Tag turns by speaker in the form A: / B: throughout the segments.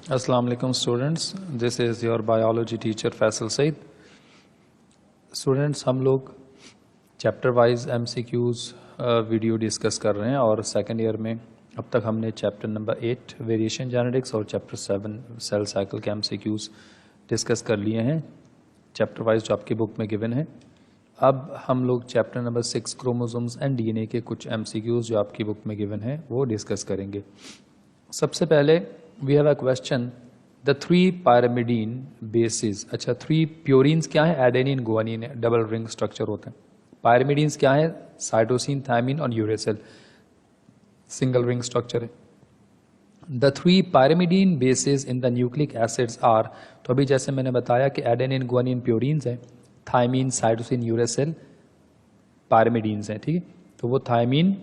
A: Assalamu alaikum students, this is your biology teacher Faisal Said. Students हम लोग chapter wise MCQs video discuss कर रहे हैं और सेकेंड ईयर में अब तक हमने चैप्टर नंबर 8 वेरिएशन जेनेटिक्स और चैप्टर 7 सेल साइकिल के MCQs डिस्कस कर लिए हैं चैप्टर वाइज जो आपकी बुक में गिवन है। अब हम लोग chapter number 6 chromosomes and DNA के कुछ MCQs जो आपकी बुक में गिवन है वो डिस्कस करेंगे। सबसे पहले we have a question, the 3 pyrimidine bases. अच्छा, 3 प्योरीन्स क्या है? Adenine, guanine, double ring structure होते हैं। पायरामिडीन्स क्या है? साइटोसिन, थायमिन और यूरेसिल, सिंगल रिंग स्ट्रक्चर है। The 3 pyrimidine bases in the nucleic acids are, तो अभी जैसे मैंने बताया कि एडेनिन गुआनिन प्योरीन्स हैं, थायमिन साइटोसिन यूरेसिल पायरामिडीन्स हैं, ठीक है। तो वो थायमिन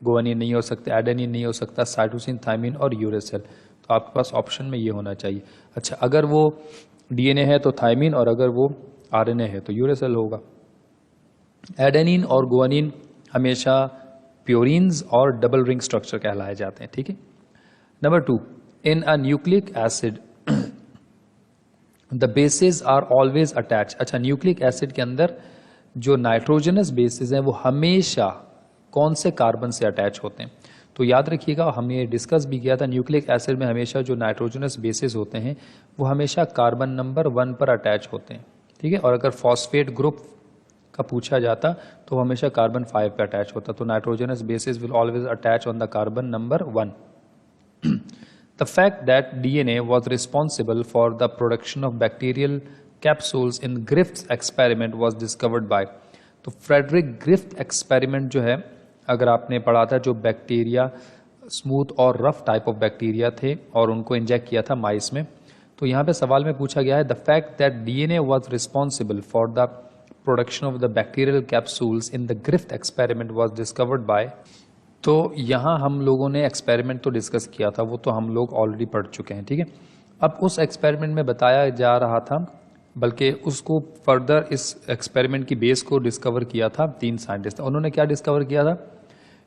A: गुआनिन नहीं हो सकता, एडेनिन नहीं हो सकता, साइटोसिन थायमिन और यूरेसिल। तो आपके पास ऑप्शन में ये होना चाहिए। अच्छा, अगर वो DNA है तो थायमिन और अगर वो RNA है तो यूरेसिल होगा। एडेनिन और गुआनिन हमेशा प्योरीन्स और डबल रिंग स्ट्रक्चर कहलाए जाते हैं, ठीक है। Number 2, in a nucleic acid the bases are always attach. अच्छा, न्यूक्लिक एसिड के अंदर जो नाइट्रोजनस बेसिस हैं वो हमेशा कौन से कार्बन से अटैच होते हैं? तो याद रखिएगा, हमने ये डिस्कस भी किया था, न्यूक्लिक एसिड में हमेशा जो नाइट्रोजनस बेसिस होते हैं वो हमेशा कार्बन नंबर 1 पर अटैच होते हैं, ठीक है। और अगर फॉस्फेट ग्रुप का पूछा जाता तो हमेशा कार्बन 5 पे अटैच होता। तो nitrogenous bases will always attach on the carbon number 1। The fact that DNA was responsible for the production of bacterial capsules in Griffith's experiment was discovered by। तो Frederick Griffith experiment जो है, अगर आपने पढ़ा था, जो बैक्टीरिया स्मूथ और rough type of bacteria थे और उनको इंजेक्ट किया था माइस में। तो यहाँ पे सवाल में पूछा गया है, the fact that DNA was responsible for the production of the bacterial capsules in the Griffith experiment was discovered by। तो यहाँ हम लोगों ने एक्सपेरिमेंट तो डिस्कस किया था, वो तो हम लोग ऑलरेडी पढ़ चुके हैं, ठीक है। अब उस एक्सपेरिमेंट में बताया जा रहा था, बल्कि उसको फर्दर इस एक्सपेरिमेंट की बेस को डिस्कवर किया था 3 साइंटिस्ट। उन्होंने क्या डिस्कवर किया था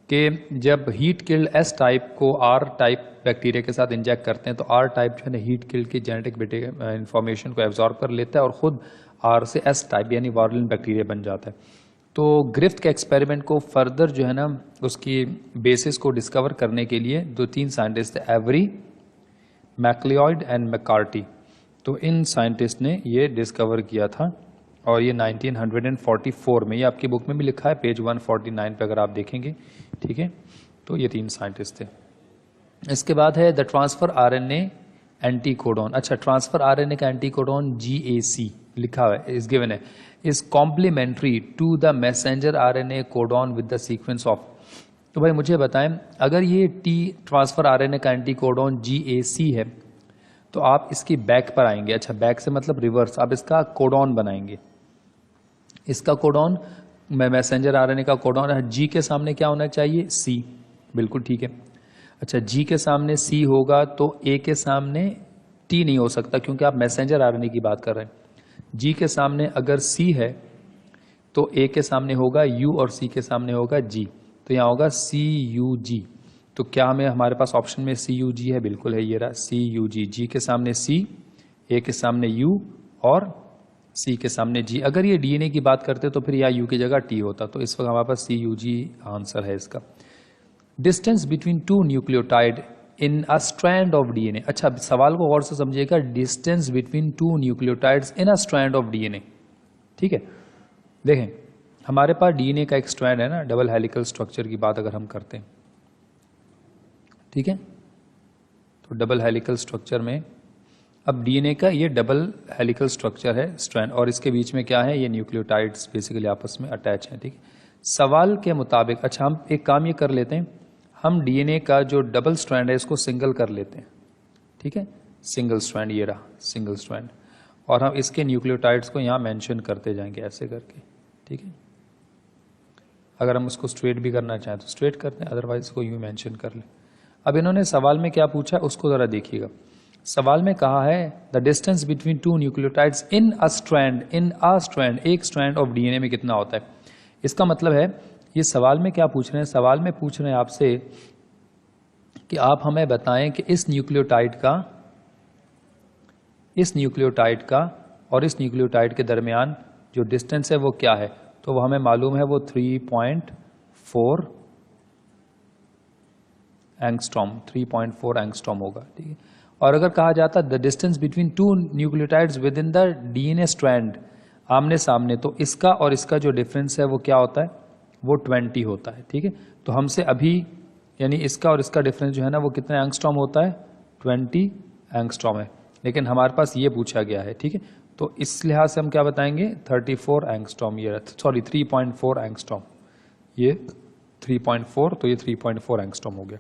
A: कि जब हीट किल्ड S टाइप को R टाइप बैक्टीरिया के साथ इंजेक्ट करते हैं तो R टाइप जो है ना हीट किल्ड की जेनेटिक इंफॉर्मेशन को एब्जॉर्ब कर लेता है और खुद R से S टाइप यानी वायरलेंट बैक्टीरिया बन जाता है। तो ग्रिफ्थ के एक्सपेरिमेंट को फर्दर जो है ना उसकी बेसिस को डिस्कवर करने के लिए 2-3 साइंटिस्ट थे, एवरी, मैक्लियॉयड एंड मैकार्टी। तो इन साइंटिस्ट ने ये डिस्कवर किया था और ये 1944 में, ये आपकी बुक में भी लिखा है पेज 149 पे अगर आप देखेंगे, ठीक है। तो ये 3 साइंटिस्ट थे। इसके बाद है द ट्रांसफर RNA एंटीकोडॉन। अच्छा, ट्रांसफर RNA का एंटीकोडॉन GAC लिखा हुआ है, इस गिवन है, is complementary to the messenger RNA codon with the sequence of. तो भाई मुझे बताएं, अगर ये ट्रांसफर RNA का एंटीकोडॉन GAC है तो आप इसकी बैक पर आएंगे। अच्छा, बैक से मतलब रिवर्स, आप इसका कोडॉन बनाएंगे। इसका कोडॉन मैसेंजर RNA का कोडॉन है, G के सामने क्या होना चाहिए? C, बिल्कुल ठीक है। अच्छा, G के सामने C होगा तो A के सामने T नहीं हो सकता क्योंकि आप मैसेंजर RNA की बात कर रहे हैं। G के सामने अगर C है तो A के सामने होगा U और C के सामने होगा G, तो यहाँ होगा CUG। तो क्या हमें हमारे पास ऑप्शन में CUG है? बिल्कुल है, ये रहा CUG। G के सामने C, A के सामने U और C के सामने G। अगर ये DNA की बात करते तो फिर या U की जगह T होता, तो इस वक्त हमारे पास CUG आंसर है इसका। Distance between 2 nucleotide in a strand of DNA। अच्छा, सवाल को गौर से समझिएगा, distance between 2 nucleotides in a strand of DNA, ठीक है। देखें, हमारे पास DNA का एक स्ट्रैंड है ना, डबल हेलिकल स्ट्रक्चर की बात अगर हम करते हैं, ठीक है। तो डबल हेलिकल स्ट्रक्चर में अब DNA का ये डबल हेलिकल स्ट्रक्चर है स्ट्रैंड, और इसके बीच में क्या है? ये न्यूक्लियोटाइड्स बेसिकली आपस में अटैच हैं, ठीक है। सवाल के मुताबिक, अच्छा हम एक काम ये कर लेते हैं, हम DNA का जो डबल स्ट्रैंड है इसको सिंगल कर लेते हैं, ठीक है। सिंगल स्ट्रैंड, ये रहा सिंगल स्ट्रैंड, और हम इसके न्यूक्लियोटाइड्स को यहाँ मेंशन करते जाएंगे ऐसे करके, ठीक है। अगर हम उसको स्ट्रेट भी करना चाहें तो स्ट्रेट करते हैं, अदरवाइज इसको यूँ मेंशन कर लें। अब इन्होंने सवाल में क्या पूछा उसको ज़रा देखिएगा। सवाल में कहा है the distance between 2 nucleotides in a strand, एक स्ट्रैंड ऑफ DNA में कितना होता है। इसका मतलब है, ये सवाल में क्या पूछ रहे हैं? सवाल में पूछ रहे हैं आपसे कि आप हमें बताएं कि इस न्यूक्लियोटाइड का इस न्यूक्लियोटाइड का और इस न्यूक्लियोटाइड के दरमियान जो डिस्टेंस है वो क्या है, तो वो हमें मालूम है वो 3.4 एंगस्ट्रॉम 3.4 एंगस्ट्रॉम होगा, ठीक है। और अगर कहा जाता the distance between two nucleotides with in the DNA strand आमने सामने, तो इसका और इसका जो डिफरेंस है वो क्या होता है, वो 20 होता है, ठीक है। तो हमसे अभी यानी इसका और इसका डिफरेंस जो है ना वो कितना एंगस्ट्रॉम होता है, 20 एंगस्ट्रॉम है, लेकिन हमारे पास ये पूछा गया है, ठीक है। तो इस लिहाज से हम क्या बताएंगे 34 एंगस्ट्रॉम, ये सॉरी 3.4 एंगस्ट्रॉम, ये 3.4, तो ये 3.4 एंगस्ट्रॉम हो गया।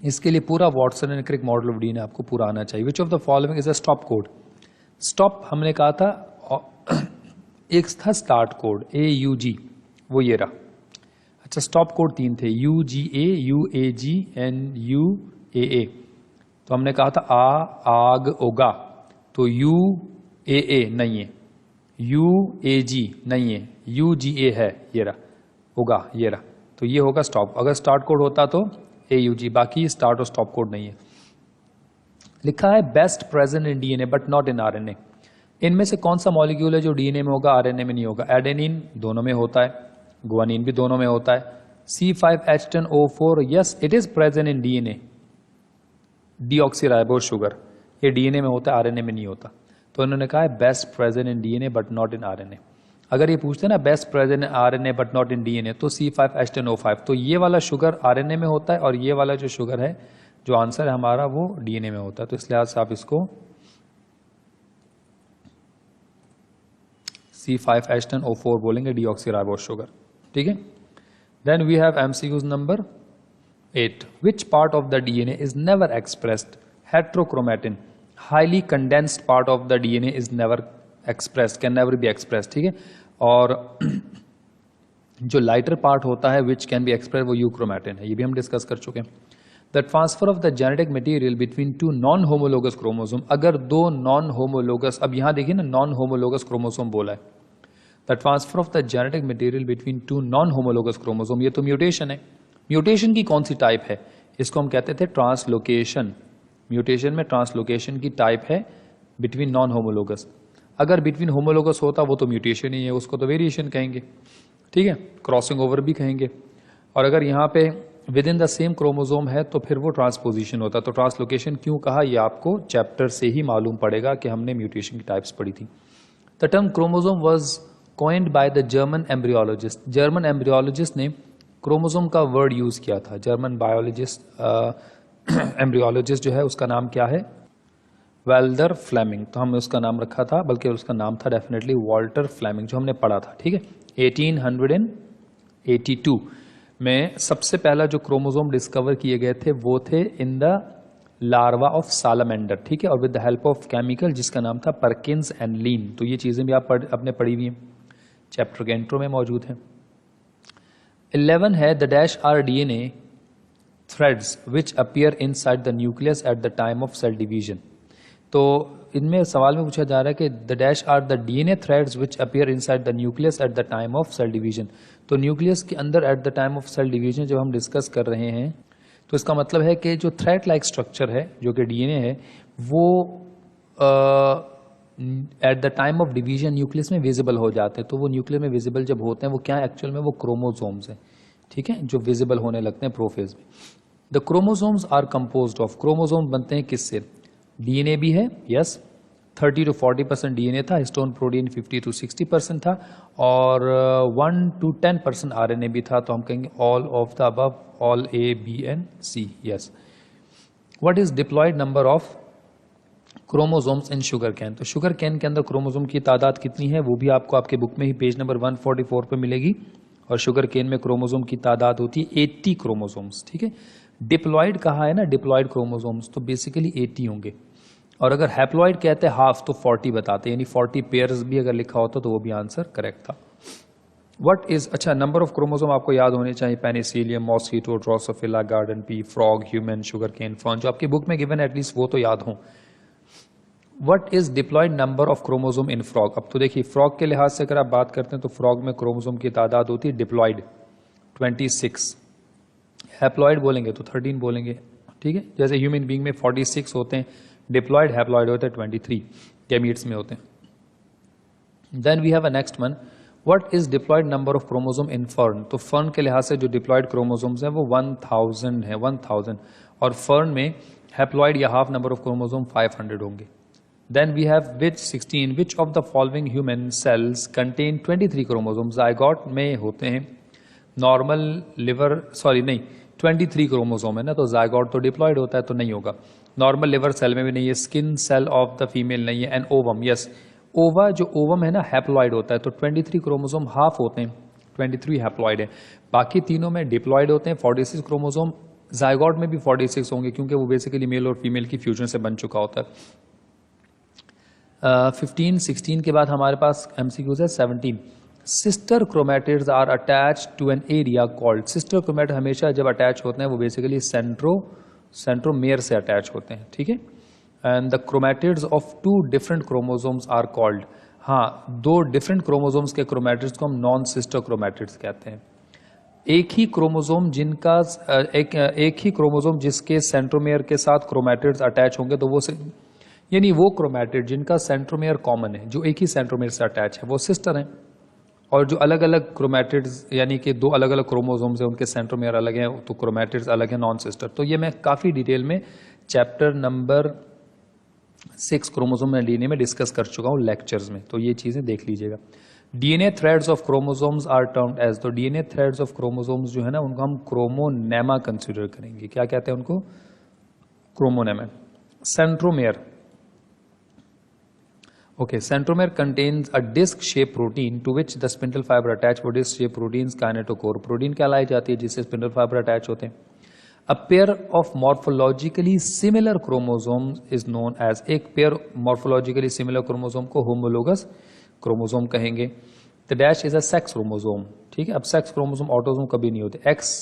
A: इसके लिए पूरा Watson and Crick model of DNA आपको पूरा आना चाहिए। Which of the following is a stop code. Stop हमने कहा था, एक था स्टार्ट कोड AUG, वो ये रहा। अच्छा, स्टॉप कोड 3 थे, UGA, UAG एंड UAA। तो हमने कहा था आग ओगा, तो UAA नहीं है, UAG नहीं है, UGA है, ये रहा होगा, ये रहा, तो ये होगा स्टॉप। अगर स्टार्ट कोड होता तो AUG, बाकी स्टार्ट और स्टॉप कोड नहीं है। लिखा है best present in DNA but not in RNA. इनमें से कौन सा मॉलिक्यूल है जो डीएनए में होगा आरएनए में नहीं होगा। एडेनिन दोनों में होता है, गुआनिन भी दोनों में होता है। C5H10O4 yes it is present in DNA, deoxyribose sugar, ये डीएनए में होता है, आरएनए में नहीं होता। तो इन्होंने कहा है best present in DNA but not in RNA. अगर ये पूछते हैं ना best present in RNA but not in DNA, तो C5H10O5, तो ये वाला शुगर आरएनए में होता है और ये वाला जो शुगर है, जो आंसर है हमारा, वो डीएनए में होता है। तो इस लिहाज से आप इसको C5H10O4 बोलेंगे, डीऑक्सीराइबोस शुगर, ठीक है। Then we have MCQs number 8। Which part of the DNA is never expressed. Heterochromatin, highly condensed part of the DNA is never expressed, can never be expressed, ठीक है। और जो लाइटर पार्ट होता है which can be express, वो euchromatin है, ये भी हम डिस्कस कर चुके हैं। The transfer of the genetic material between two non homologous chromosome. अगर दो नॉन होमोलोगस, अब यहां देखिए ना नॉन होमोलोगस क्रोमोसोम बोला है। The transfer of the genetic material between two non homologous chromosome, ये तो म्यूटेशन है। म्यूटेशन की कौन सी टाइप है, इसको हम कहते थे ट्रांसलोकेशन। म्यूटेशन में ट्रांसलोकेशन की टाइप है बिटवीन नॉन होमोलोगस। अगर बिटवीन होमोलोगस होता वो तो म्यूटेशन ही है, उसको तो वेरिएशन कहेंगे, ठीक है, क्रॉसिंग ओवर भी कहेंगे। और अगर यहाँ पे with in the same chromosome है तो फिर वो ट्रांसपोजिशन होता। तो ट्रांसलोकेशन क्यों कहा, ये आपको चैप्टर से ही मालूम पड़ेगा कि हमने म्यूटेशन की टाइप्स पढ़ी थी। The term chromosome was coined by the German embryologist. German embryologist ने क्रोमोसोम का वर्ड यूज किया था। जर्मन बायोलॉजिस्ट एम्ब्रियोलॉजिस्ट जो है उसका नाम क्या है, वेल्डर फ्लेमिंग। तो हमने उसका नाम रखा था, बल्कि उसका नाम था डेफिनेटली वॉल्टर फ्लेमिंग, जो हमने पढ़ा था, ठीक है। 1882 में सबसे पहला जो क्रोमोसोम डिस्कवर किए गए थे वो थे इन द लार्वा ऑफ सालामेंडर, ठीक है, और with the help of chemical जिसका नाम था परकिंस एंड लीन। तो ये चीजें भी आप अपने पढ़ी हुई हैं, चैप्टर के इंट्रो में मौजूद है। 11 है the dash are DNA threads which appear inside the nucleus at the time of cell division. तो इनमें सवाल में पूछा जा रहा है कि the dash are the DNA threads which appear inside the nucleus at the time of cell division. तो न्यूक्लियस के अंदर at the time of cell division जो हम डिस्कस कर रहे हैं, तो इसका मतलब है कि जो थ्रेड लाइक स्ट्रक्चर है जो कि डीएनए है, वो eight the time of division nucleus में विजिबल हो जाते हैं। तो वो न्यूक्लियस में विजिबल जब होते हैं वो क्या एक्चुअल में वो क्रोमोसोम्स हैं, ठीक है, जो विजिबल होने लगते हैं प्रोफेज में। The chromosomes are composed of, chromosome बनते हैं किससे, डीएनए भी है, यस 30 to 40% डीएनए था, हिस्टोन प्रोटीन 50 to 60% था, और 1 to 10% आरएनए भी था। तो हम कहेंगे all of the above, all A B and C, yes. What is diploid number of chromosomes in sugar cane. तो शुगर कैन के अंदर क्रोमोसोम की तादाद कितनी है वो भी आपको आपके बुक में ही पेज नंबर 144 पे मिलेगी। और शुगर केन में क्रोमोसोम की तादाद होती है 80 क्रोमोसोम्स, ठीक है। डिप्लॉयड कहा है ना, डिप्लॉयड क्रोमोसोम्स, तो बेसिकली 80 होंगे। और अगर हैप्लॉयड कहते हैं हाफ तो 40 बताते हैं, यानी 40 पेयर्स भी अगर लिखा होता तो वो भी आंसर करेक्ट था। व्हाट इज, अच्छा नंबर ऑफ क्रोमोसोम आपको याद होने चाहिए, penicillium, mosquito, drosophila, garden pea, frog, human, sugar cane, fern, जो आपकी बुक में गिवन है एटलीस्ट वो तो याद हो। What is diploid number of chromosome in frog. अब तो देखिए फ्रॉग के लिहाज से अगर आप बात करते हैं तो फ्रॉग में क्रोमोसोम की तादाद होती है डिप्लॉयड 26, हैप्लॉयड बोलेंगे तो 13 बोलेंगे, ठीक है। जैसे ह्यूमन बीइंग में 46 होते हैं, डिप्लॉयड हैप्लॉयड होते हैं 23 गैमीट्स में होते हैं। Then we have a next one, what is diploid number of chromosome in fern. तो फर्न के लिहाज से जो डिप्लॉयड क्रोमोसोम्स हैं वो 1000 है, 1000, और फर्न में हैप्लॉयड या हाफ नंबर ऑफ क्रोमोसोम 500 होंगे। Then we have which 16, which of the following human cells contain 23 chromosome. Zygote में होते हैं नॉर्मल लिवर, सॉरी नहीं 23 क्रोमोसोम है ना, तो जायगोट तो डिप्लॉयड होता है तो नहीं होगा। नॉर्मल लिवर सेल में भी नहीं है, skin cell of the female नहीं है, एंड ओवम, यस ओवा जो ओवम है ना हैप्लॉयड होता है, तो 23 क्रोमोसोम हाफ होते हैं, 23 हैप्लॉयड है। बाकी तीनों में डिप्लॉयड होते हैं, 46 क्रोमोसोम। जायगोट में भी 46 होंगे क्योंकि वो बेसिकली मेल और फीमेल की फ्यूजन से बन चुका होता है। 15, 16 के बाद हमारे पास एमसीक्यूज है 17। Sister chromatids are attach to an area called. Sister chromatid हमेशा जब अटैच होते हैं वो बेसिकली सेंट्रोमेयर से अटैच होते हैं, ठीक है। And the chromatids of 2 different chromosomes are called. हाँ, 2 डिफरेंट क्रोमोसोम्स के क्रोमैटिड्स को हम नॉन सिस्टर क्रोमैटिड्स कहते हैं। एक ही क्रोमोसोम जिनका एक ही क्रोमोसोम जिसके सेंट्रोमेयर के साथ क्रोमैटिड्स अटैच होंगे तो वो यानी वो क्रोमैटिड जिनका सेंट्रोमेयर कॉमन है, जो एक ही सेंट्रोमेयर से अटैच है, वो सिस्टर हैं। और जो अलग अलग क्रोमैटिड्स यानी कि 2 अलग अलग क्रोमोसोम्स हैं उनके सेंट्रोमेयर अलग हैं तो क्रोमैटिड्स अलग हैं, नॉन सिस्टर। तो ये मैं काफ़ी डिटेल में chapter number 6 chromosome and DNA में डिस्कस कर चुका हूँ लेक्चर्स में, तो ये चीज़ें देख लीजिएगा। DNA threads of chromosomes are termed as, तो डीएनए थ्रेड्स ऑफ क्रोमोसोम्स जो है ना उनको हम क्रोमोनेमा कंसिडर करेंगे। क्या कहते हैं उनको? क्रोमोनेमा। Centromere, okay, centromere contains a disc shaped protein to which the spindle fiber attach। वो disc shaped proteins kinetochore protein कहलाई जाती है जिससे स्पिंडल फाइबर अटैच होते हैं। A pair of morphologically similar chromosomes is known as, एक pair morphologically similar chromosome को homologous chromosome कहेंगे। The dash is a sex chromosome, ठीक है। अब sex chromosome ऑटोसोम कभी नहीं होते, X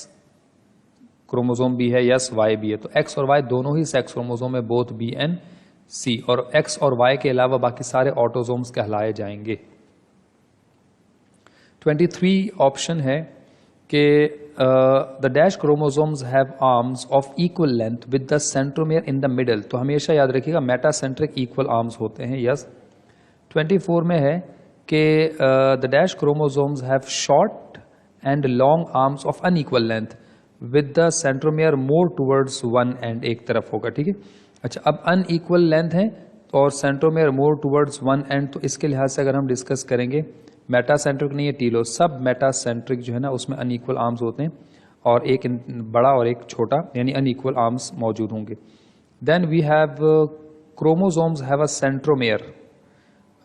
A: क्रोमोसोम भी है, यस Y भी है, तो X और Y दोनों ही सेक्स क्रोमोसोम है, बोथ B and C, और X और Y के अलावा बाकी सारे ऑटोसोम्स कहलाए जाएंगे। 23 ऑप्शन है कि the dash chromosomes have arms of equal length with the centromere in the middle, तो हमेशा याद रखिएगा मेटासेंट्रिक इक्वल आर्म्स होते हैं, यस। 24 में है कि the dash chromosomes have short and long arms of unequal length with the centromere more towards one and, एक तरफ होगा, ठीक है। अच्छा, अब अनइक्वल लेंथ है और centromere more towards one and, तो इसके लिहाज से अगर हम डिस्कस करेंगे मेटासेंट्रिक नहीं है टीलो, सब मेटासेंट्रिक जो है ना उसमें अनइक्वल आर्म्स होते हैं और एक बड़ा और एक छोटा यानी अनइक्वल आर्म्स मौजूद होंगे। Then we have chromosomes have a centromere.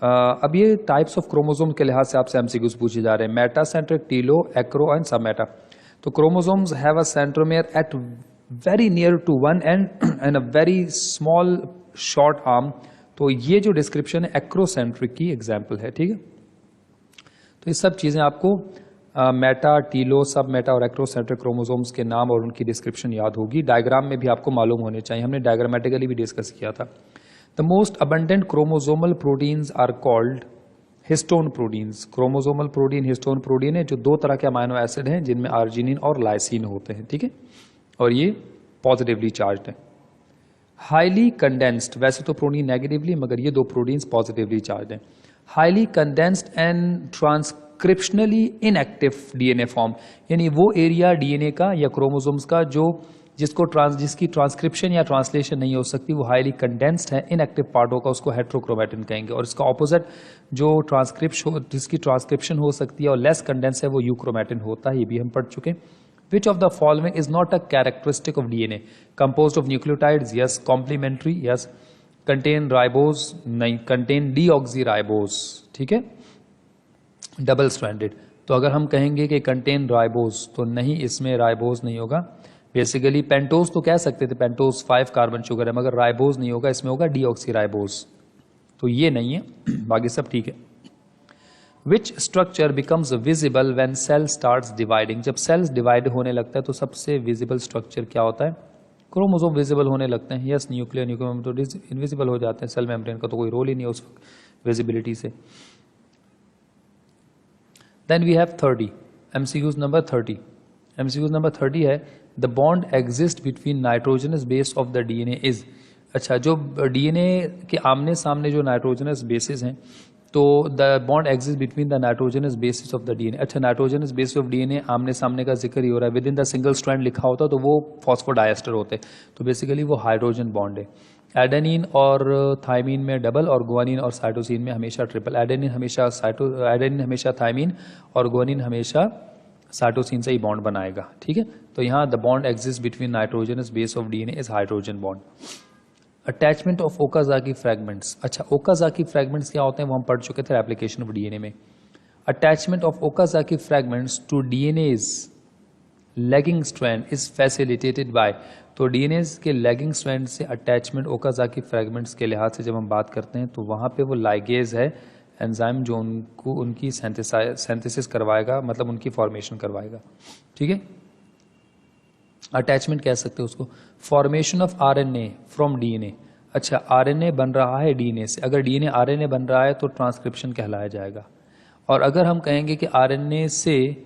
A: अब ये टाइप्स ऑफ क्रोमोसोम के लिहाज से आपसे एमसीक्यूज पूछे जा रहे हैं, metacentric, telo, acro and submeta. तो chromosomes have a centromere at very near to one end and a very small short arm, तो ये जो डिस्क्रिप्शन है एक्रोसेंट्रिक की एग्जाम्पल है, ठीक है। तो ये सब चीज़ें आपको मेटा, टीलो, सब मेटा और एक्रोसेंट्रिक क्रोमोसोम्स के नाम और उनकी डिस्क्रिप्शन याद होगी। डायग्राम में भी आपको मालूम होने चाहिए, हमने डायग्रामेटिकली भी डिस्कस किया था। The most abundant chromosomal proteins are called histone proteins. Chromosomal protein histone protein है जो 2 तरह के अमाइनो एसिड हैं जिनमें आर्जिनिन और लाइसिन होते हैं, ठीक है, और ये पॉजिटिवली चार्ज्ड है। हाईली कंडेंस्ड, वैसे तो प्रोटीन नेगेटिवली मगर ये 2 प्रोटीन्स पॉजिटिवली चार्ज्ड हैं। Highly condensed and transcriptionally inactive DNA form, यानी वो एरिया डीएनए का या क्रोमोसोम्स का जिसकी ट्रांसक्रिप्शन या ट्रांसलेशन नहीं हो सकती, वो हाईली कंडेंस्ड है, इनएक्टिव पार्ट होगा, उसको हेट्रोक्रोमैटिन कहेंगे। और इसका ऑपोजिट जो जिसकी ट्रांसक्रिप्शन हो सकती है और लेस कंडेंस है वो यूक्रोमैटिन होता है, ये भी हम पढ़ चुके हैं। Which of the following is not a characteristic of DNA? Composed of nucleotides, yes. Complementary, yes. Contain ribose, नहीं. Contain deoxyribose, ठीक है, डबल स्ट्रैंडेड। तो अगर हम कहेंगे कि कंटेन राइबोस तो नहीं, इसमें राइबोस नहीं होगा। बेसिकली पेंटोज तो कह सकते थे, पेंटोज 5 कार्बन शुगर है, मगर राइबोस नहीं होगा, इसमें होगा डीऑक्सीराइबोस, तो ये नहीं है, बाकी सब ठीक है। Which structure becomes visible when cell starts dividing? जब सेल्स डिवाइड होने लगता है तो सबसे विजिबल स्ट्रक्चर क्या होता है? क्रोमोसोम विजिबल होने लगते हैं, यस। न्यूक्लियर तो इनविजिबल हो जाते हैं, सेल मेम्ब्रेन का तो कोई रोल ही नहीं है उस विजिबिलिटी से। Then we have 30 MCQs number 30। MCQs number 30 है the bond exist between nitrogenous base of the DNA is. अच्छा, जो डीएनए के आमने सामने जो नाइट्रोजनस बेसिस हैं, तो the bond exist between the nitrogenous bases of the DNA. अच्छा, नाइट्रोजनस बेसिस ऑफ डीएनए आमने सामने का जिक्र ही हो रहा है, with in the single strand लिखा होता तो वो फॉस्फोडाइएस्टर होते, तो बेसिकली वो हाइड्रोजन बॉन्ड है। एडेनिन और थाइमीन में डबल, और गुआनिन और साइटोसिन में हमेशा ट्रिपल। एडेनिन हमेशा थाइमीन और गुआनिन हमेशा साइटोसिन से ही बॉन्ड बनाएगा, ठीक है। तो यहाँ the bond exist between nitrogenous base of DNA is hydrogen bond. Attachment of Okazaki fragments. अच्छा, ओकाजाकी फ्रैगमेंट्स क्या होते हैं वो हम पढ़ चुके थे एप्लीकेशन ऑफ डीएनए में। Attachment of Okazaki fragments to DNA's lagging strand is facilitated by. तो डीएनए के लैगिंग स्ट्रैंड से अटैचमेंट ओकाजाकी फ्रैगमेंट्स के लिहाज से जब हम बात करते हैं तो वहाँ पे वो लाइगेज है एंजाइम जो उनको उनकी सिंथेसिस करवाएगा, मतलब उनकी फॉर्मेशन करवाएगा, ठीक है। अटैचमेंट कह सकते हो उसको। Formation of RNA from DNA. अच्छा, आरएनए बन रहा है डीएनए से, अगर डीएनए आरएनए बन रहा है तो ट्रांसक्रिप्शन कहलाया जाएगा। और अगर हम कहेंगे कि आरएनए से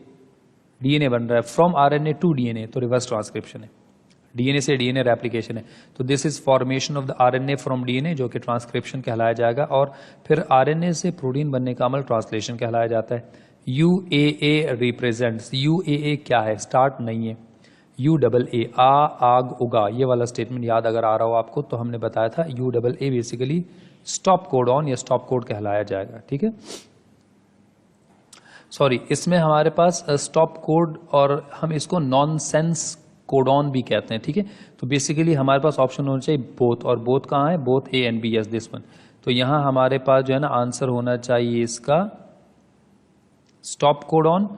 A: डीएनए बन रहा है, फ्रॉम आरएनए टू डीएनए, तो रिवर्स ट्रांसक्रिप्शन है। डीएनए से डीएनए रेप्लिकेशन है, तो this is formation of the RNA from DNA, जो कि ट्रांसक्रिप्शन कहलाया जाएगा। और फिर आरएनए से प्रोटीन बनने का अमल ट्रांसलेशन कहलाया जाता है। यूएए रिप्रेजेंट्स। यूएए क्या है? स्टार्ट नहीं है। UAA आग उगा, ये वाला स्टेटमेंट याद अगर आ रहा हो आपको, तो हमने बताया था UAA बेसिकली स्टॉप कोडॉन या स्टॉप कोड कहलाया जाएगा, ठीक है। सॉरी, इसमें हमारे पास स्टॉप कोड और हम इसको नॉनसेंस कोडॉन भी कहते हैं, ठीक है। तो बेसिकली हमारे पास ऑप्शन होना चाहिए बोथ, और बोथ कहाँ है? Both A and B, yes this one. तो यहाँ हमारे पास जो है ना आंसर होना चाहिए इसका stop codon.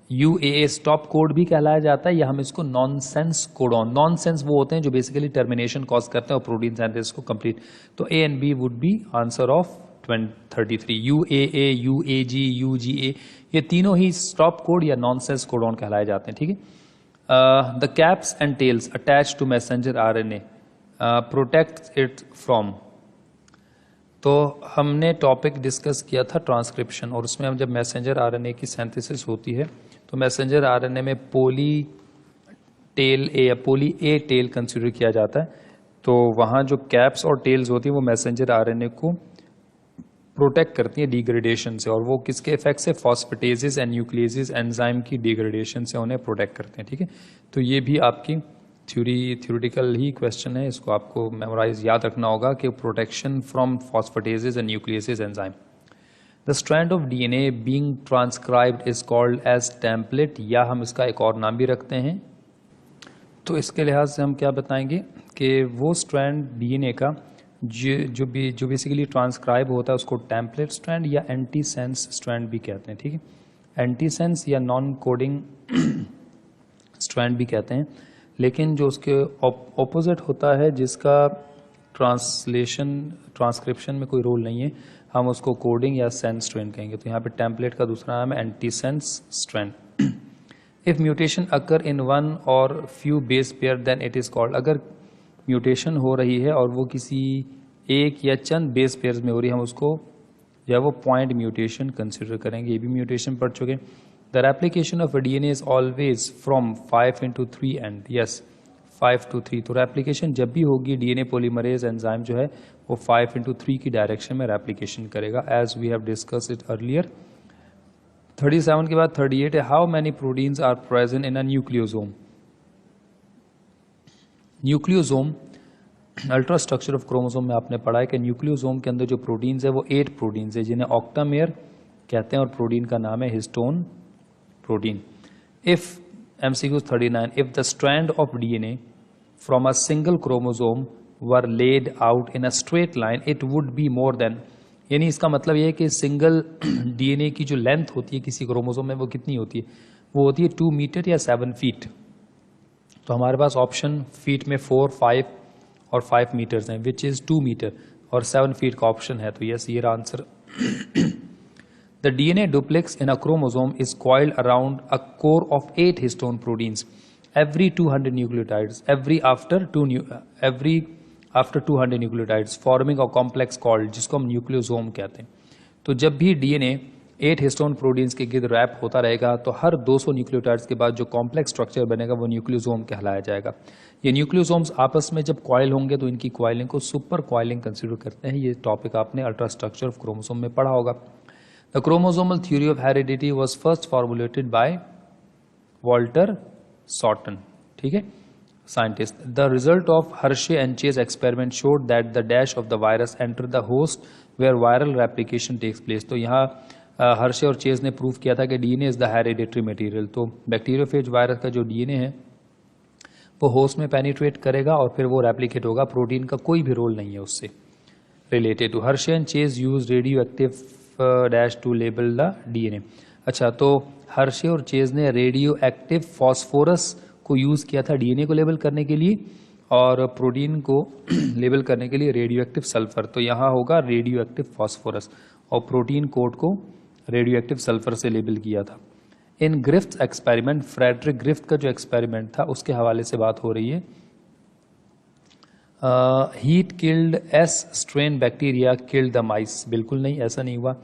A: UAA stop code भी कहलाया जाता है, या हम इसको नॉनसेंस कोडॉन। नॉनसेंस वो होते हैं जो बेसिकली टर्मिनेशन कॉज करते हैं और प्रोटीन सिंथेसिस को कंप्लीट। तो A and B would be answer of 33। UAA, UAG, UGA ये तीनों ही स्टॉप कोड या नॉनसेंस कोडॉन कहलाए जाते हैं, ठीक है। The caps and tails attach to messenger RNA protect it from. तो हमने टॉपिक डिस्कस किया था ट्रांसक्रिप्शन, और उसमें हम जब मैसेंजर RNA की सिंथेसिस होती है तो मैसेंजर RNA में पोली टेल ए या पोली ए टेल कंसिडर किया जाता है। तो वहाँ जो कैप्स और टेल्स होती है वो मैसेंजर RNA को प्रोटेक्ट करती है डिग्रेडेशन से, और वो किसके इफेक्ट से? फॉस्फेटेजेस एंड न्यूक्लियसेस एंजाइम की डिग्रेडेशन से उन्हें प्रोटेक्ट करते हैं, ठीक है। तो ये भी आपकी थ्योरेटिकल ही क्वेश्चन है, इसको आपको मेमोराइज याद रखना होगा कि protection from phosphatases and nucleases enzyme. The strand of DNA being transcribed is called as template, या हम इसका एक और नाम भी रखते हैं। तो इसके लिहाज से हम क्या बताएंगे कि वो स्ट्रैंड डीएनए का जो बेसिकली ट्रांसक्राइब होता है उसको टेम्पलेट स्ट्रैंड या एंटीसेंस स्ट्रैंड भी कहते हैं, ठीक है। एंटीसेंस या नॉन कोडिंग स्ट्रैंड भी कहते हैं, लेकिन जो उसके ऑपोजिट होता है जिसका ट्रांसक्रिप्शन में कोई रोल नहीं है, हम उसको कोडिंग या सेंस स्ट्रैंड कहेंगे। तो यहाँ पे टेम्पलेट का दूसरा नाम है antisense strand. If mutation occur in one और few base pair then it is called. अगर म्यूटेशन हो रही है और वो किसी एक या चंद बेस पेयर्स में हो रही है, हम उसको जो है वो पॉइंट म्यूटेशन कंसिडर करेंगे। ये भी म्यूटेशन पढ़ चुके। The replication of DNA is always from 5 into 3 and, yes 5 to 3। तो रेप्लिकेशन जब भी होगी डीएनए पॉलीमरेज एंजाइम जो है वो 5 into 3 की डायरेक्शन में रेप्लिकेशन करेगा, as we have discuss it earlier. 37 के बाद 38 है, how many proteins are present in a nucleosome. Nucleosome ultrastructure of chromosome में आपने पढ़ा है कि न्यूक्लियोसोम के अंदर जो प्रोटीन्स है वो 8 प्रोटीन्स है, जिन्हें ऑक्टामेयर कहते हैं, और प्रोटीन का नाम है histone protein. If MCQ 39, if the strand of DNA from a single chromosome were laid out in a straight line it would be more than, यानी इसका मतलब ये है कि सिंगल डीएनए की जो लेंथ होती है किसी क्रोमोसोम में वो कितनी होती है? वो होती है 2 मीटर या 7 फीट। तो हमारे पास ऑप्शन फीट में 4, 5 और 5 मीटर्स हैं, विच इज 2 मीटर, और 7 फीट का ऑप्शन है। तो यस, ये answer. The DNA duplex in a chromosome is coiled around a core of 8 histone proteins every 200 nucleotides every after 200 nucleotides forming a complex called, जिसको हम nucleosome कहते हैं। तो जब भी डीएनए 8 हिस्टोन प्रोटीन्स के गिर्द रैप होता रहेगा, तो हर 200 न्यूक्लियोटाइड्स के बाद जो कॉम्प्लेक्स स्ट्रक्चर बनेगा वो न्यूक्लियोसोम कहलाया जाएगा। ये न्यूक्लियोसोम्स आपस में जब कॉइल होंगे तो इनकी कॉइलिंग को सुपर कॉइलिंग कंसिडर करते हैं। ये टॉपिक आपने अल्ट्रा स्ट्रक्चर ऑफ क्रोमोसोम में पढ़ा होगा। The chromosomal theory of heredity was first formulated by Walter Sutton, ठीक है, scientist. The result of Hershey and Chase experiment showed that the dash of the virus enter the host where viral replication takes place. तो यहाँ Hershey और Chase ने prove किया था कि DNA is the hereditary material. तो bacteriophage virus का जो डीएनए है वो होस्ट में पेनिट्रेट करेगा और फिर वो रेप्लिकेट होगा। प्रोटीन का कोई भी रोल नहीं है उससे related to. Hershey and Chase use radioactive dash to label the DNA. अच्छा, तो हर्शे और चेज ने रेडियो एक्टिव फॉस्फोरस को यूज किया था डीएनए को लेबल करने के लिए और प्रोटीन को लेबल करने के लिए रेडियो एक्टिव सल्फर। तो यहाँ होगा रेडियो एक्टिव फॉस्फोरस और प्रोटीन कोड को रेडियो एक्टिव सल्फर से लेबल किया था। इन ग्रिफ्थ एक्सपेरिमेंट, फ्रेडरिक ग्रिफ्थ का जो एक्सपेरिमेंट था उसके हवाले से बात हो रही है। Heat killed S strain bacteria killed the माइस, बिल्कुल नहीं, ऐसा नहीं हुआ।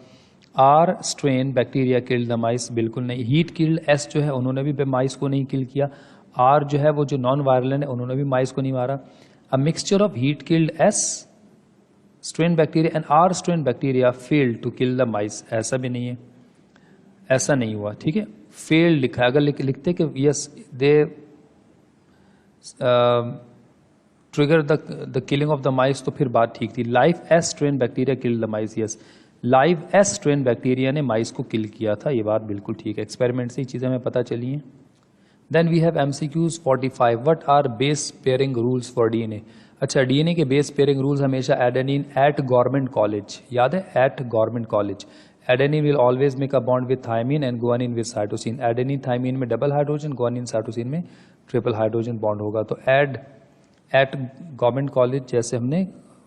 A: Are strain bacteria killed the माइस, बिल्कुल नहीं। हीट किल्ड एस जो है उन्होंने भी माइस को नहीं किल किया। आर जो है वो जो नॉन वायरलेंट है उन्होंने भी माइस को नहीं मारा। A mixture of heat killed S strain bacteria and R strain bacteria failed to kill the mice, ऐसा भी नहीं है, ऐसा नहीं हुआ, ठीक है। फेल्ड लिखा है, अगर लिखते कि yes they trigger the killing of the माइस तो फिर बात ठीक थी। Live S strain bacteria kill the mice, yes live S strain bacteria ने माइस को किल किया था, ये बात बिल्कुल ठीक है। एक्सपेरिमेंट से ही चीजें हमें पता चली हैं। Then we have MCQs 45। What are base pairing rules for DNA? अच्छा, डीएनए के बेस पेयरिंग रूल्स हमेशा एडेनिन एट गवर्नमेंट कॉलेज, याद है, at government college. Adenine will always make a bond with thymine and guanine with cytosine. Adenine thymine में double hydrogen, guanine cytosine में triple hydrogen bond होगा। तो at government college जैसे हमने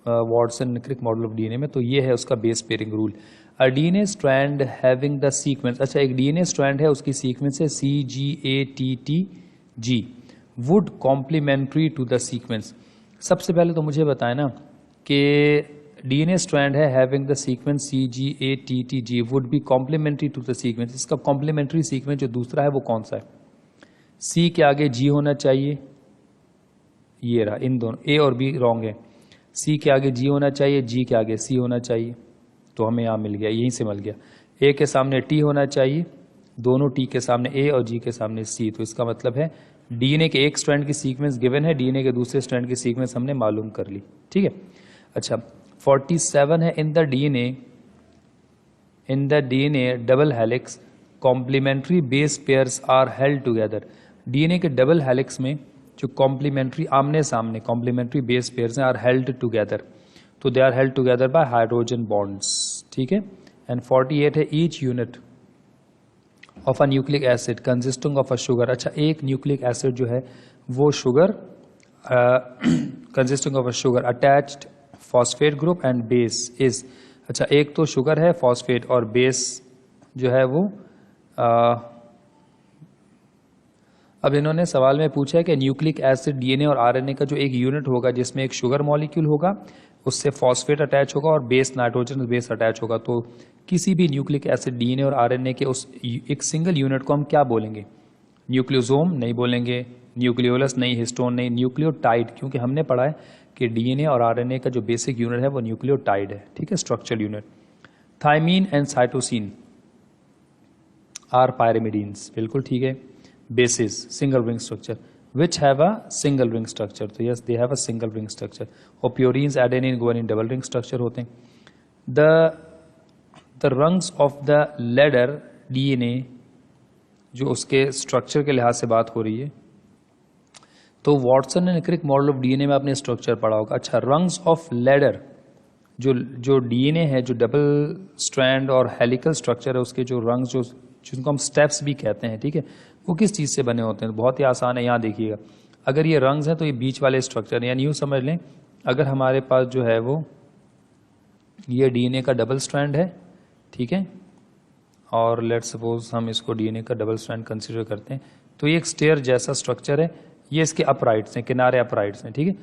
A: Watson Crick model of DNA में, तो ये है उसका base pairing rule. A DNA strand having the sequence, अच्छा एक डीएनए स्ट्रैंड है उसकी सीक्वेंस है CGATTG would complementary to the sequence. सबसे पहले तो मुझे बताए ना कि डीएनए स्ट्रैंड है having the sequence CGATTG would be complementary to the sequence. इसका कॉम्प्लीमेंट्री सीक्वेंस जो दूसरा है वो कौन सा है? C के आगे G होना चाहिए, ये रहा, इन दोनों A और B रॉन्ग है। C के आगे G होना चाहिए, G के आगे C होना चाहिए, तो हमें यहाँ मिल गया, यहीं से मिल गया। A के सामने T होना चाहिए, दोनों T के सामने A और G के सामने C, तो इसका मतलब है डीएनए के एक स्ट्रैंड की सीक्वेंस गिवन है, डीएनए के दूसरे स्ट्रैंड की सीक्वेंस हमने मालूम कर ली, ठीक है। अच्छा 47 है, in the DNA double helix complementary base pairs are held together. DNA के डबल हेलिक्स में जो कॉम्प्लीमेंट्री आमने सामने कॉम्प्लीमेंट्री बेस पेयर्स हैं आर हेल्ड टुगेदर, तो they are held together by hydrogen bonds, ठीक है। एंड 48 है, each unit of a nucleic acid consisting of a sugar. अच्छा, एक न्यूक्लिक एसिड जो है वो sugar consisting of a sugar attached phosphate group and base is, अच्छा एक तो शुगर है फॉस्फेट और बेस जो है वो अब इन्होंने सवाल में पूछा है कि न्यूक्लिक एसिड डीएनए और आरएनए का जो एक यूनिट होगा जिसमें एक शुगर मॉलिक्यूल होगा उससे फॉस्फेट अटैच होगा और बेस नाइट्रोजन बेस अटैच होगा, तो किसी भी न्यूक्लिक एसिड डीएनए और आरएनए के उस एक सिंगल यूनिट को हम क्या बोलेंगे? न्यूक्लियोसोम नहीं बोलेंगे, न्यूक्लियोलस नहीं, हिस्टोन नहीं, न्यूक्लियोटाइड, क्योंकि हमने पढ़ा है कि डीएनए और आरएनए का जो बेसिक यूनिट है वो न्यूक्लियोटाइड है, ठीक है, structural unit. Thymine and cytosine are pyrimidines, बिल्कुल ठीक है। Bases single ring structure which have a single ring structure, तो yes they have a single ring structure। और purines adenine guanine double ring structure होते हैं। the rungs of the ladder DNA जो उसके structure के लिहाज से बात हो रही है, तो Watson and Crick model of DNA में आपने स्ट्रक्चर पढ़ा होगा। अच्छा, रंग्स ऑफ लैडर जो डीएनए है जो डबल स्ट्रैंड और हेलिकल स्ट्रक्चर है उसके जो रंग्स जो जिनको हम स्टेप्स भी कहते हैं, ठीक है, वो किस चीज़ से बने होते हैं? बहुत ही आसान है, यहाँ देखिएगा, अगर ये रंग्स हैं तो ये बीच वाले स्ट्रक्चर, यानी यूँ समझ लें अगर हमारे पास जो है वो ये डीएनए का डबल स्ट्रैंड है, ठीक है, और लेट्स सपोज हम इसको डीएनए का डबल स्ट्रैंड कंसीडर करते हैं, तो ये एक स्टेयर जैसा स्ट्रक्चर है, ये इसके अपराइट्स हैं, किनारे अपराइट्स हैं, ठीक है,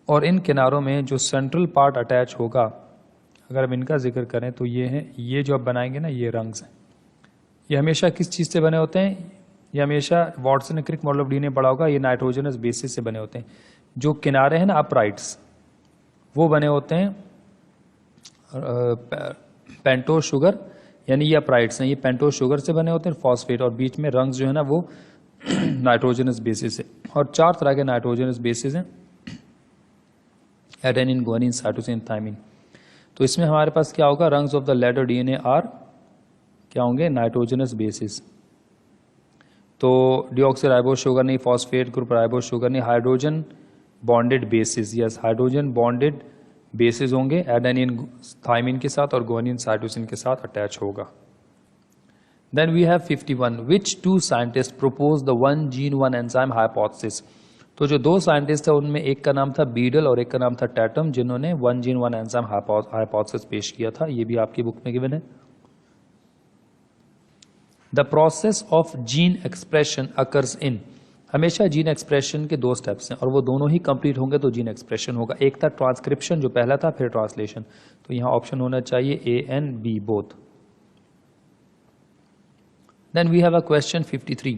A: और इन किनारों में जो सेंट्रल पार्ट अटैच होगा अगर हम इनका जिक्र करें तो ये हैं, ये जो आप बनाएंगे ना, ये रंग्स हैं, ये हमेशा किस चीज़ से बने होते हैं? ये हमेशा वाटसन ने क्रिक मॉडल ऑफ डीएनए पढ़ा होगा, ये नाइट्रोजनस बेसिस से बने होते हैं। जो किनारे हैं ना अपराइट्स, वो बने होते हैं पेंटोज शुगर, यानी ये अपराइट्स हैं, ये पेंटोज शुगर से बने होते हैं, फॉस्फेट, और बीच में रंग्स जो है ना वो नाइट्रोजनस बेसिस है। और 4 तरह के नाइट्रोजनस बेसिस हैं, एडेनिन, गुआनिन, साइटोसिन, थायमिन। तो इसमें हमारे पास क्या होगा? Rungs of the ladder DNA are क्या होंगे? Nitrogenous bases. तो डिऑक्सीराइबोस शुगर नहीं, फॉस्फेट ग्रुप राइबोस शुगर नहीं, hydrogen bonded bases, yes hydrogen bonded bases होंगे, एडेनिन थायमिन के साथ और गुआनिन साइटोसिन के साथ अटैच होगा। Then we have 51, which 2 scientist propose the 1 gene 1 enzyme hypothesis. तो जो 2 साइंटिस्ट थे उनमें एक का नाम था बीडल और एक का नाम था टैटम, जिन्होंने 1 जीन 1 एंजाइम हाइपोथेसिस पेश किया था। ये भी आपकी बुक में गिवन है। The process of gene expression occurs in, हमेशा जीन एक्सप्रेशन के 2 स्टेप्स हैं और वो दोनों ही कंप्लीट होंगे तो जीन एक्सप्रेशन होगा। एक था ट्रांसक्रिप्शन जो पहला था, फिर ट्रांसलेशन। तो यहां ऑप्शन होना चाहिए A and B both. Then we have a question 53,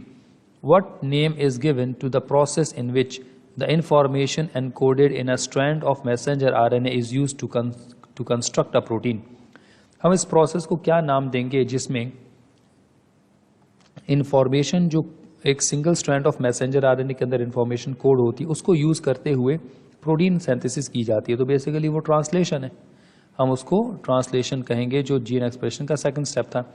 A: what name is given to the process in which the information encoded in a strand of messenger RNA is used to construct a protein। हम इस process को क्या नाम देंगे जिसमें information जो एक single strand of messenger RNA के अंदर इंफॉर्मेशन कोड होती है उसको यूज करते हुए प्रोटीन सिंथेसिस की जाती है? तो बेसिकली वो ट्रांसलेशन है, हम उसको ट्रांसलेशन कहेंगे, जो जीन एक्सप्रेशन का सेकंड स्टेप था।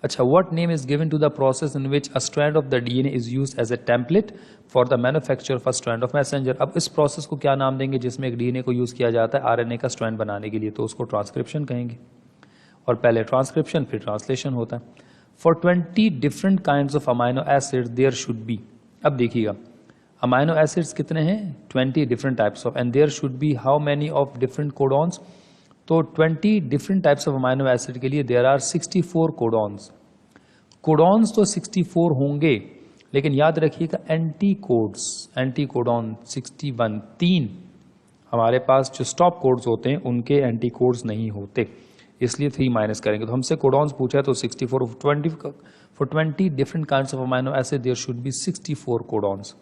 A: अच्छा, what name is given to the process in which a strand of the DNA is used as a template for the manufacture of a strand of messenger. अब इस process को क्या नाम देंगे जिसमें एक डीएनए को यूज किया जाता है आरएनए का स्ट्रैंड बनाने के लिए? तो उसको ट्रांसक्रिप्शन कहेंगे, और पहले ट्रांसक्रिप्शन फिर ट्रांसलेशन होता है। For 20 different kinds of amino acids there should be, अब देखिएगा अमाइनो एसिड्स कितने हैं? 20 different types of, and there should be how many of different codons? तो 20 different types of amino acid के लिए देयर आर 64 कोडॉन्स। कोडॉन्स तो 64 होंगे, लेकिन याद रखिएगा एंटी कोड्स, एंटी कोडॉन 61, 3 हमारे पास जो स्टॉप कोड्स होते हैं उनके एंटी कोड्स नहीं होते, इसलिए 3 माइनस करेंगे। तो हमसे कोडॉन्स पूछा है तो 64 for 20 different kinds of amino acid there should be 64 codons.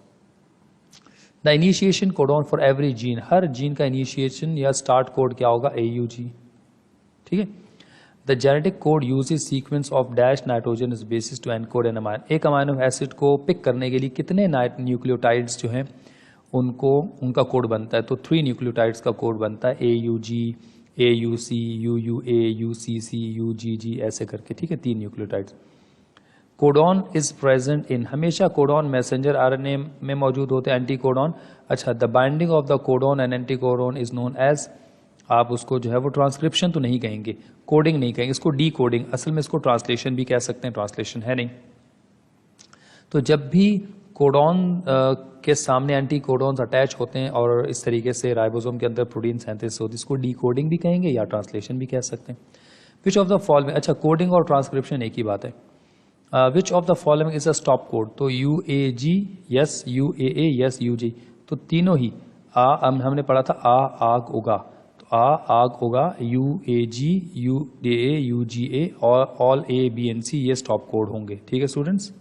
A: The initiation codon for every gene, हर जीन का इनिशिएशन या स्टार्ट कोड क्या होगा? AUG, ठीक है। The genetic code uses sequence of dash nitrogenous bases to encode an amine, एक amino acid को pick करने के लिए कितने न्यूक्लियोटाइड्स जो हैं उनका कोड बनता है? तो 3 न्यूक्लियोटाइड्स का कोड बनता है, AUG, AUC, UUA, UCC, UGG ऐसे करके, ठीक है, 3 nucleotides. Codon is present in, हमेशा कोडॉन मैसेंजर आरएनए में मौजूद होते हैं, एंटी कोडॉन। अच्छा, the binding of the codon and anti codon is known as, आप उसको जो है वो ट्रांसक्रिप्शन तो नहीं कहेंगे, कोडिंग नहीं कहेंगे, इसको डी कोडिंग, असल में इसको ट्रांसलेशन भी कह सकते हैं, ट्रांसलेशन है नहीं। तो जब भी कोडॉन के सामने एंटी कोडॉन्स अटैच होते हैं और इस तरीके से राइबोसोम के अंदर प्रोटीन सिंथेसिस होती है, इसको डी कोडिंग भी कहेंगे या ट्रांसलेशन भी कह सकते हैं। विच ऑफ द फॉलोइंग, अच्छा कोडिंग और ट्रांसक्रिप्शन एक ही बात है। विच of the following is a stop code? तो UAG yes, UAA yes, UG, तो तीनों ही हमने पढ़ा था आग उगा, तो आग उगा, UAG, UDA, UGA और ऑल ABNC ये स्टॉप कोड होंगे, ठीक है स्टूडेंट्स।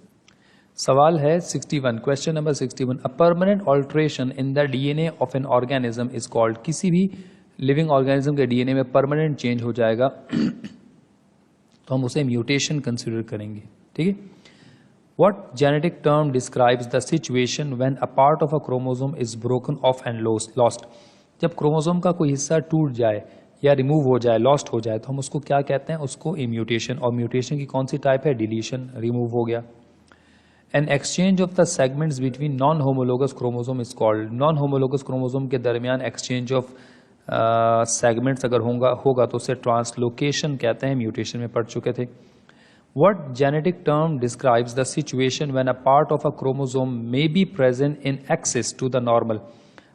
A: सवाल है 61, question number 61, a permanent alteration in the DNA of an organism is called, किसी भी लिविंग ऑर्गेनिज्म के डीएनए में परमानेंट चेंज हो जाएगा तो हम उसे म्यूटेशन कंसिडर करेंगे, ठीक है। What genetic term describes the situation when a part of a chromosome is broken off and lost? जब क्रोमोसोम का कोई हिस्सा टूट जाए या रिमूव हो जाए, लॉस्ट हो जाए, तो हम उसको क्या कहते हैं? उसको म्यूटेशन। और म्यूटेशन की कौन सी टाइप है? डिलीशन, रिमूव हो गया। An exchange of the segments between non homologous chromosome is called, non homologous chromosome के दरमियान एक्सचेंज ऑफ सेगमेंट्स अगर होगा तो उसे ट्रांसलोकेशन कहते हैं, म्यूटेशन में पढ़ चुके थे। What genetic term describes the situation when a part of a chromosome may be present in excess to the normal?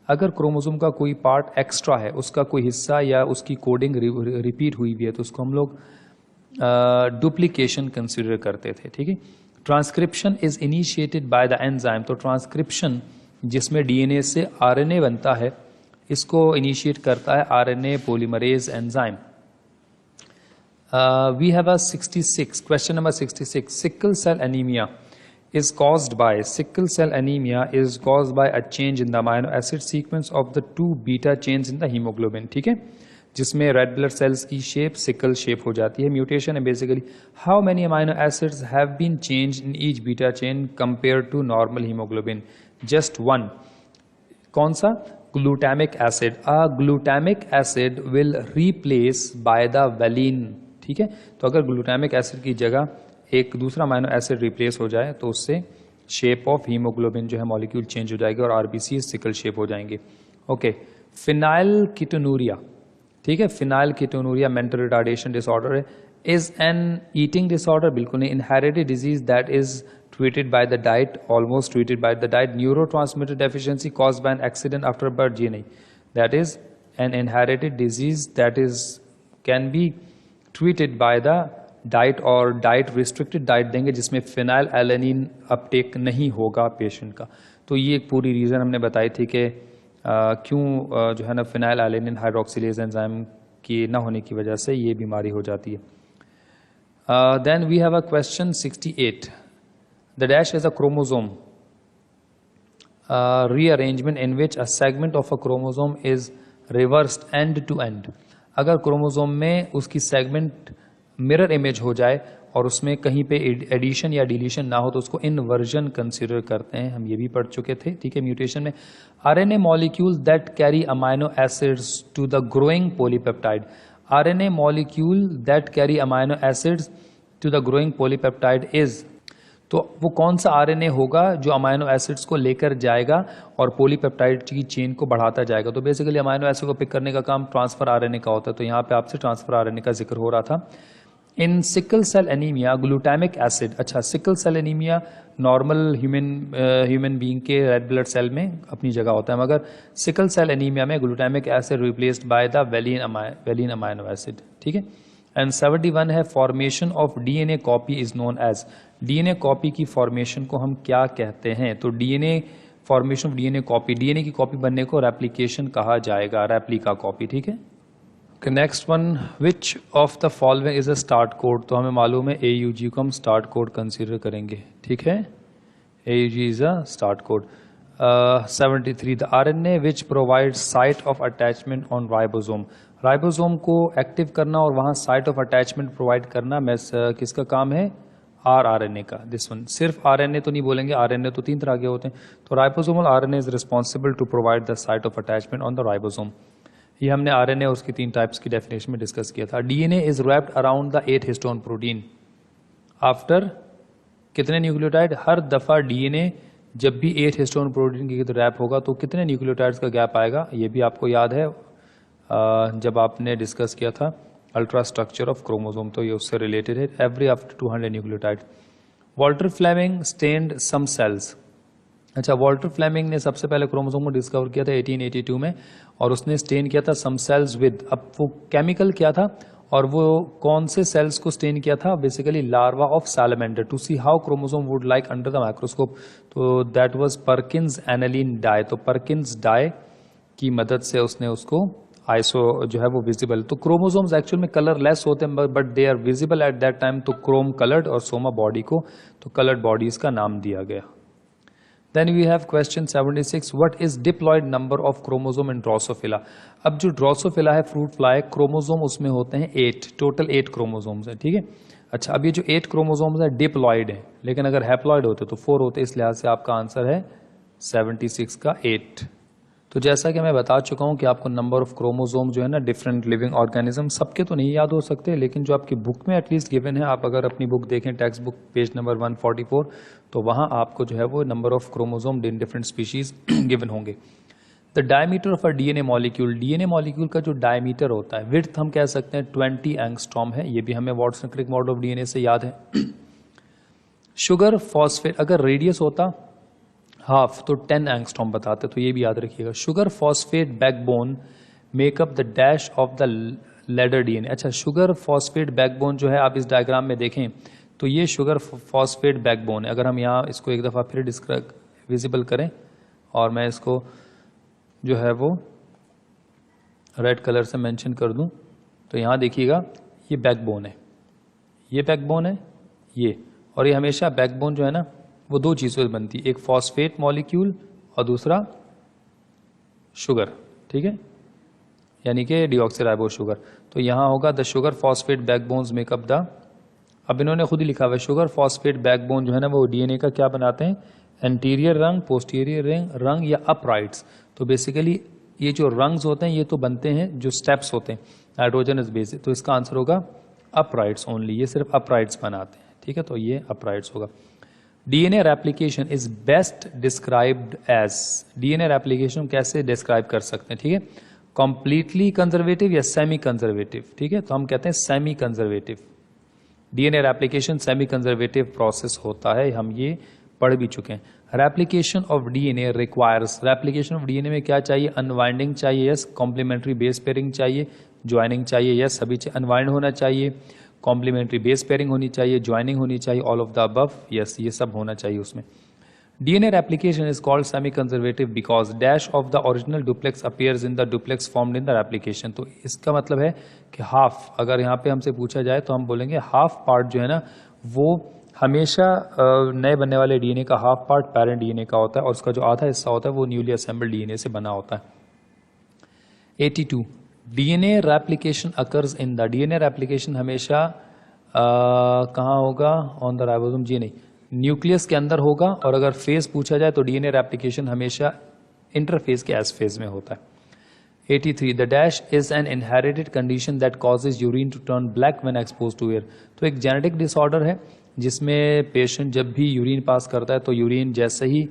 A: अगर क्रोमोसोम का कोई पार्ट एक्स्ट्रा है, उसका कोई हिस्सा या उसकी कोडिंग रिपीट हुई भी है, तो उसको हम लोग डुप्लीकेशन कंसिडर करते थे, ठीक है। Transcription is initiated by the enzyme, तो ट्रांसक्रिप्शन जिसमें डीएनए से आरएनए बनता है, इसको इनिशिएट करता है RNA polymerase enzyme. We have a 66, question number 66. Sickle cell anemia is caused by a change in the amino acid sequence of the 2 beta chains in the hemoglobin. ठीक है, जिसमें red blood cells की shape sickle shape हो जाती है. Mutation है basically. How many amino acids have been change in each beta chain compare to normal hemoglobin? Just 1. कौन सा? Glutamic acid. A glutamic acid will replace by the valine. ठीक है, तो अगर ग्लूटामिक एसिड की जगह एक दूसरा अमाइनो एसिड रिप्लेस हो जाए तो उससे शेप ऑफ हीमोग्लोबिन जो है मॉलिक्यूल चेंज हो जाएगी और आरबीसी सिकल शेप हो जाएंगे. Okay, phenylketonuria. ठीक है, phenylketonuria mental retardation disorder है. Is an eating disorder? बिल्कुल नहीं. Inherited disease that is treated by the diet, almost treated by the diet. Neurotransmitter deficiency caused by an accident after birth? जी नहीं. That is an inherited disease that can be treated by the diet or diet restricted diet देंगे जिसमें phenyl alanine Uptake नहीं होगा patient का. तो ये एक पूरी रीज़न हमने बताई थी कि क्यों जो है ना फिनाइल एलेनिन हाइड्रोक्सिलेज एंजाइम की ना होने की वजह से ये बीमारी हो जाती है. Then we have a question 68. The dash is a chromosome rearrangement in which a segment of a chromosome is reversed end to end. अगर क्रोमोसोम में उसकी सेगमेंट मिरर इमेज हो जाए और उसमें कहीं पे एडिशन या डिलीशन ना हो तो उसको इनवर्जन कंसीडर करते हैं. हम ये भी पढ़ चुके थे. ठीक है, म्यूटेशन में RNA molecule that carry amino acids to the growing polypeptide. RNA molecule that carry amino acids to the growing polypeptide is, तो वो कौन सा आरएनए होगा जो अमाइनो एसिड्स को लेकर जाएगा और पॉलीपेप्टाइड की चेन को बढ़ाता जाएगा. तो बेसिकली अमाइनो एसिड को पिक करने का काम ट्रांसफर आरएनए का होता है. तो यहाँ पे आपसे ट्रांसफर आरएनए का जिक्र हो रहा था. In sickle cell anaemia glutamic acid. अच्छा, sickle cell anaemia normal human being के रेड ब्लड सेल में अपनी जगह होता है, मगर सिकल सेल एनीमिया में glutamic acid replaced by the valine amino acid. ठीक है. एंड 71 है formation of DNA copy is known as. DNA copy की फॉर्मेशन को हम क्या कहते हैं? तो DNA formation of DNA copy, DNA की कॉपी बनने को रेप्लिकेशन कहा जाएगा, रेप्लिका कॉपी. ठीक है. Next one, which of the following is a start code? तो हमें मालूम है एयूजी को हम स्टार्ट कोड कंसीडर करेंगे. ठीक है, AUG is a start code. 73 the RNA which provide site of attachment on ribosome. Ribosome को एक्टिव करना और वहाँ साइट ऑफ अटैचमेंट प्रोवाइड करना किसका काम है? आरएनए का. This one. सिर्फ आरएनए तो नहीं बोलेंगे, आरएनए तो 3 तरह के होते हैं. तो ribosomal RNA is responsible to provide the site of attachment on the ribosome. ये हमने आरएनए और उसकी 3 टाइप्स की डेफिनेशन में डिस्कस किया था. DNA is wrapped around the 8 histone protein after कितने न्यूक्लियोटाइड? हर दफा डीएनए जब भी 8 हिस्टोन प्रोटीन की रैप होगा तो कितने न्यूक्लियोटाइड्स का गैप आएगा? ये भी आपको याद है जब आपने डिस्कस किया था अल्ट्रा स्ट्रक्चर ऑफ क्रोमोसोम, तो ये उससे रिलेटेड है. Every after 200 nucleotide. Walter Flemming stained some cells. अच्छा, वॉल्टर फ्लेमिंग ने सबसे पहले क्रोमोसोम को डिस्कवर किया था 1882 में और उसने स्टेन किया था सम सेल्स विद. अब वो केमिकल क्या था और वो कौन से सेल्स को स्टेन किया था? Basically larva of salamander to see how chromosome would like under the microscope. तो that was Perkins aniline dye. तो पर्किंस डाई की मदद से उसने उसको आइसो जो है वो विजिबल. तो क्रोमोसोम्स एक्चुअल में कलरलेस होते हैं but they are visible at that time. तो क्रोम कलर्ड और सोमा बॉडी को तो कलर्ड बॉडीज का नाम दिया गया. Then we have question 76. What is diploid number of chromosome in Drosophila? अब जो ड्रोसोफिला है फ्रूट फ्लाई, क्रोमोसोम उसमें होते हैं 8, टोटल 8 क्रोमोसोम्स है. ठीक है. अच्छा, अब ये जो 8 क्रोमोसोम्स है डिप्लॉयड है, लेकिन अगर हैप्लॉयड होते तो 4 होते. इस लिहाज से आपका आंसर है 76 का 8. तो जैसा कि मैं बता चुका हूं कि आपको नंबर ऑफ क्रोमोसोम जो है ना डिफरेंट लिविंग ऑर्गेनिज्म सबके तो नहीं याद हो सकते, लेकिन जो आपकी बुक में एटलीस्ट गिवन है, आप अगर अपनी बुक देखें टेक्स्ट बुक पेज नंबर 144 तो वहां आपको जो है वो number of chromosome in different species given होंगे. The diameter of a DNA molecule. DNA molecule का जो डायमीटर होता है, विड्थ हम कह सकते हैं 20 एंगस्ट्रॉम है. ये भी हमें Watson Crick model of DNA से याद है. शुगर फॉस्फेट, अगर रेडियस होता हाफ तो 10 एंगस्ट्रॉम बताते, तो ये भी याद रखिएगा. Sugar phosphate backbone make up the dash of the ladder DNA. अच्छा, शुगर फॉस्फेट बैकबोन जो है आप इस डायग्राम में देखें तो ये शुगर फॉस्फेट बैकबोन है. अगर हम यहाँ इसको एक दफ़ा फिर डिस्क्राइब विजिबल करें और मैं इसको जो है वो रेड कलर से मेंशन कर दूं तो यहाँ देखिएगा ये बैकबोन है. ये बैकबोन है ये, और ये हमेशा बैकबोन जो है ना वो दो चीज़ों से बनती है, एक फॉस्फेट मॉलिक्यूल और दूसरा शुगर, ठीक है, यानी कि डीऑक्सीराइबोस शुगर। तो यहाँ होगा the sugar phosphate backbones makeup the, अब इन्होंने खुद ही लिखा हुआ है शुगर फॉस्फेट बैकबोन जो है ना वो डीएनए का क्या बनाते हैं, एंटीरियर रंग, पोस्टीरियर रंग या अपराइट्स। तो बेसिकली ये जो रंग्स होते हैं ये तो बनते हैं जो स्टेप्स होते हैं नाइट्रोजनस बेस, तो इसका आंसर होगा अपराइट्स ओनली, ये सिर्फ अपराइट्स बनाते हैं, ठीक है, तो ये अपराइट्स होगा। DNA replication is best described as, DNA replication कैसे डिस्क्राइब कर सकते हैं, ठीक है, कंप्लीटली कंजर्वेटिव या सेमी कंजर्वेटिव, ठीक है, तो हम कहते हैं semi conservative. DNA replication semi conservative process होता है, हम ये पढ़ भी चुके हैं। Replication of DNA requires, replication of DNA में क्या चाहिए, अनवाइंडिंग चाहिए, यस, कॉम्प्लीमेंट्री बेस पेयरिंग चाहिए, ज्वाइनिंग चाहिए, यस, सभी अनवाइंड होना चाहिए, कॉम्प्लीमेंट्री बेस पेयरिंग होनी चाहिए, ज्वाइनिंग होनी चाहिए, all of the above, yes, ये सब होना चाहिए उसमें। DNA replication is called semi-conservative because dash of the original duplex appears in the duplex formed in the replication। तो इसका मतलब है कि हाफ, अगर यहाँ पे हमसे पूछा जाए तो हम बोलेंगे हाफ पार्ट जो है ना वो हमेशा नए बनने वाले डीएनए का हाफ पार्ट पेरेंट डीएनए का होता है और उसका जो आधा हिस्सा होता है वो न्यूली असेंबल्ड डीएनए से बना होता है। 82 DNA replication occurs in the, DNA replication हमेशा कहाँ होगा, ऑन द राइबोसोम, जी नहीं, न्यूक्लियस के अंदर होगा, और अगर फेज पूछा जाए तो डीएनए रेप्लिकेशन हमेशा इंटरफेज के एस फेज में होता है। 83 the dash is an inherited condition that causes urine to turn black when expose to air. तो एक जेनेटिक डिसऑर्डर है जिसमें पेशेंट जब भी यूरिन पास करता है तो यूरिन जैसे he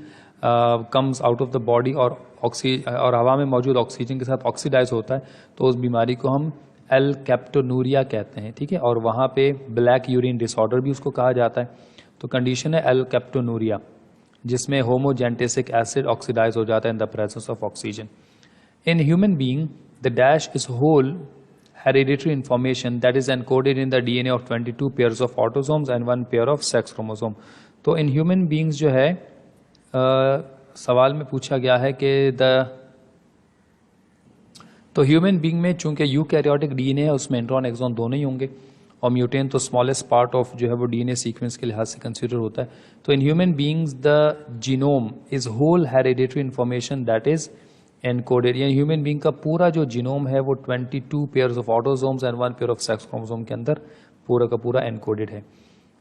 A: comes out of the body और हवा में मौजूद ऑक्सीजन के साथ ऑक्सीडाइज होता है तो उस बीमारी को हम एलकेप्टोनूरिया कहते हैं, ठीक है, और वहाँ पे ब्लैक यूरिन डिसऑर्डर भी उसको कहा जाता है। तो कंडीशन है एलकेप्टोनूरिया जिसमें होमोजेंटेसिक एसिड ऑक्सीडाइज हो जाता है in the presence of oxygen. In human being the dash is whole hereditary information that is encoded in the DNA of 22 pairs of autosomes and 1 pair of sex chromosome. तो in human beings जो है सवाल में पूछा गया है कि तो ह्यूमन बीइंग में चूंकि यूकैरियोटिक डीएनए है उसमें इंट्रॉन एक्सॉन दोनों ही होंगे और म्यूटेन तो स्मॉलेस्ट पार्ट ऑफ जो है वो डीएनए सीक्वेंस के लिहाज से कंसीडर होता है। तो in human beings the genome is whole hereditary information that is encoded, यानी ह्यूमन बीइंग का पूरा जो जीनोम है वो 22 pairs of autosomes and 1 pair of sex chromosome के अंदर पूरा का पूरा एनकोडेड है।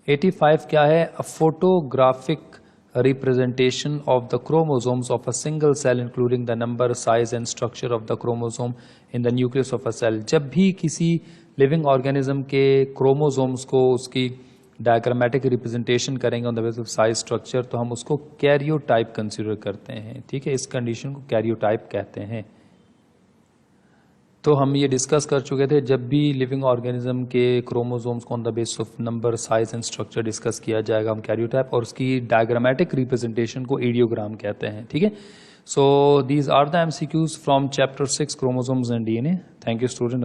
A: 85 क्या है, a photographic representation of the chromosomes of a single cell including the number, size and structure of the chromosome in the nucleus of a cell। जब भी किसी लिविंग ऑर्गेनिज्म के क्रोमोसोम्स को उसकी डायग्रामेटिक रिप्रेजेंटेशन करेंगे on the basis of size structure तो हम उसको कैरियोटाइप कंसीडर करते हैं, ठीक है, इस कंडीशन को कैरियोटाइप कहते हैं। तो हम ये डिस्कस कर चुके थे जब भी लिविंग ऑर्गेनिज्म के क्रोमोसोम्स को on the basis of number, size and structure discuss किया जाएगा हम कैरियोटाइप, और उसकी डायग्रामेटिक रिप्रेजेंटेशन को इडियोग्राम कहते हैं, ठीक है। So these are the MCQs from chapter 6 chromosomes and DNA. Thank you student.